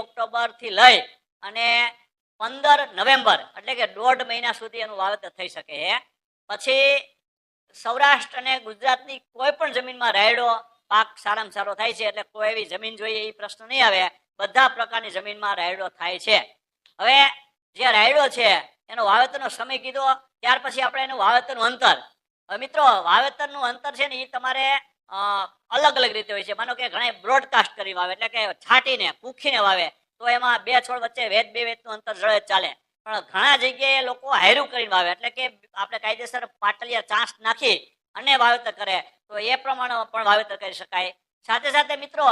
October થી લઈ અને 15 નવેમ્બર એટલે કે 1.5 મહિના સુધી એનું વાવેતર થઈ શકે છે. પછી સૌરાષ્ટ્ર અને ગુજરાતની કોઈ પણ જમીનમાં રાયડો પાક સારામાં સારો થાય છે. એટલે કોઈ એવી જમીન જોઈએ એ પ્રશ્ન નહીં આવે, બધા પ્રકારની જમીનમાં રાયડો થાય છે. હવે જે રાયડો છે એનો વાવેતરનો સમય કીધો, ત્યાર પછી આપણે એનું વાવેતરનું અંતર. હવે મિત્રો, વાવેતરનું અંતર છે ને એ તમારે અલગ અલગ રીતે હોય છે. માનો કે ઘણા બ્રોડકાસ્ટ કરી વાવે, એટલે કે છાંટીને પૂખીને વાવે, તો એમાં બે છોડ વચ્ચે બે વેતનું અંતર જળે ચાલે. પણ ઘણા જગ્યાએ લોકો હાયરું કરીને વાવે, એટલે કે આપણે કાયદેસર પાટલિયા ચાંસ નાખી અને વાવેતર કરે, તો એ પ્રમાણે પણ વાવેતર કરી શકાય. સાથે સાથે મિત્રો,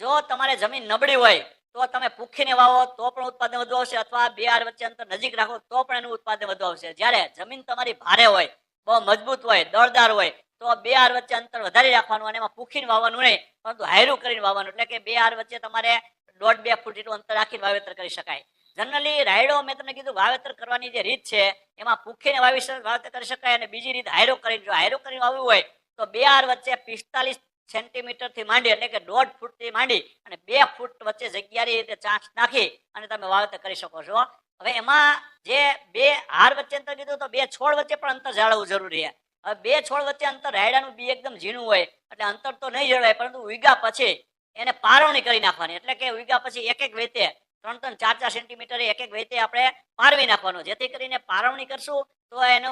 જો તમારે જમીન નબળી હોય તો તમે પૂખીને વાવો તો પણ ઉત્પાદન વધુ આવશે, અથવા બે આર વચ્ચે અંતર નજીક રાખો તો પણ એનું ઉત્પાદન વધુ આવશે. જ્યારે જમીન તમારી ભારે હોય, બહુ મજબૂત હોય, દળદાર હોય, તો બે આર વચ્ચે અંતર વધારી રાખવાનું અને એમાં પૂખીને વાવવાનું નહીં, પરંતુ હાયરું કરીને વાવવાનું. એટલે કે બે આર વચ્ચે તમારે 1.5-2 ફૂટ જેટલું અંતર રાખીને વાવેતર કરી શકાય. જનરલી રાયડો મેં તમને કીધું વાવેતર કરવાની જે રીત છે એમાં પૂખીને વાવેતર કરી શકાય, અને બીજી રીત હાયરો કરીને. જો હાયરો કરીને વાવવું હોય તો બે આર વચ્ચે 45 સેન્ટીમીટર થી માંડી, એટલે કે 1.5 ફૂટ થી માંડી અને 2 ફૂટ વચ્ચે જગ્યાની રીતે ચાંચ નાખી અને તમે વાવેતર કરી શકો છો. હવે એમાં જે બે હાર વચ્ચે અંતર કીધું, તો બે છોડ વચ્ચે પણ અંતર જાળવવું જરૂરી છે. હવે બે છોડ વચ્ચે અંતર, રાયડાનું બી એકદમ ઝીણું હોય એટલે અંતર તો નહીં જળવાય, પરંતુ વીઘા પછી એને પારવણી કરી નાખવાની. એટલે કે વીઘા પછી એક વેતે 3-4 સેન્ટીમીટર એક વેતે આપણે પારવી નાખવાનું, જેથી કરીને પારવણી કરશું તો એનો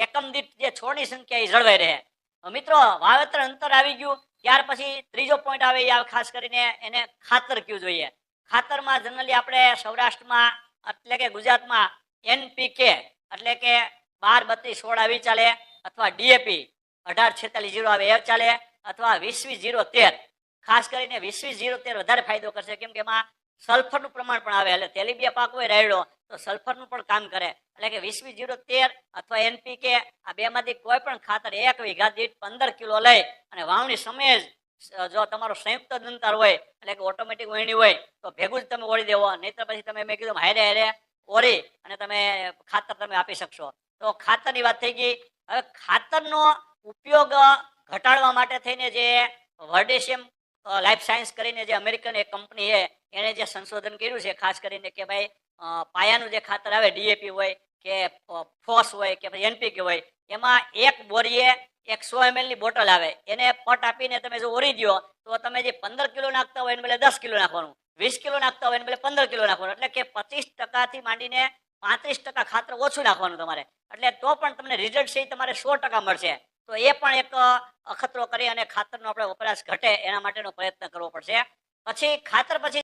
એકમ દીઠ જે છોડની સંખ્યા એ જળવાઈ રહે. મિત્રો, વાવેતર અંતર આવી ગયું, ત્યાર પછી ત્રીજો પોઈન્ટ આવે, ખાસ કરીને એને ખાતર કયું જોઈએ. ખાતરમાં જનરલી આપણે સૌરાષ્ટ્રમાં એટલે કે ગુજરાતમાં NPK એટલે કે 12-32-16 આવી ચાલે, અથવા DAP 18-46-0 આવે એ ચાલે, અથવા 20-20-0-13. ખાસ કરીને 20-20-0-13 વધારે ફાયદો કરશે, કેમ કે એમાં સલ્ફરનું પ્રમાણ પણ આવે. એટલે તેલીબિયા પાક હોય રાયડો તો સલ્ફરનું પણ કામ કરે. એટલે કે 20-20-0-13 અથવા NPK આ બે માંથી કોઈ પણ ખાતર એક વીઘા દીઠ 15 કિલો લઈ અને વાવણી સમયે જ, જો તમારો સંયુક્ત દંતાર હોય એટલે કે ઓટોમેટિક વહેણી હોય તો ભેગું જ તમે ઓળી દેવો, નહીતર પછી તમે મેં કીધું હારે હારે ઓળી અને તમે ખાતર તમે આપી શકશો. તો ખાતરની વાત થઈ ગઈ. હવે ખાતરનો ઉપયોગ ઘટાડવા માટે થઈને જે વર્ડેશિયમ લાઈફ સાયન્સ કરીને જે અમેરિકન એક કંપની છે એને જે સંશોધન કર્યું છે, ખાસ કરીને કે ભાઈ પાયાનું જે ખાતર આવે DAP હોય કે ફોસ હોય કે પછી NPK હોય, એમાં એક બોરીએ 100 ml ની બોટલ આવે, એને પટ આપીને તમે જો ઓરી દો તો તમે જે 15 કિલો નાખતા હોય એને બદલે 10 કિલો નાખવાનું, 20 કિલો નાખતા હોય એને બદલે 15 કિલો નાખવાનું. એટલે કે 25% થી માંડીને 35% ખાતર ઓછું નાખવાનું તમારે. એટલે તો પણ તમને રિઝલ્ટ છે તમારે 100% મળશે. તો એ પણ એક અખતરો કરી અને ખાતરનો આપણે વપરાશ ઘટે એના માટેનો પ્રયત્ન કરવો પડશે. પછી ખાતર પછી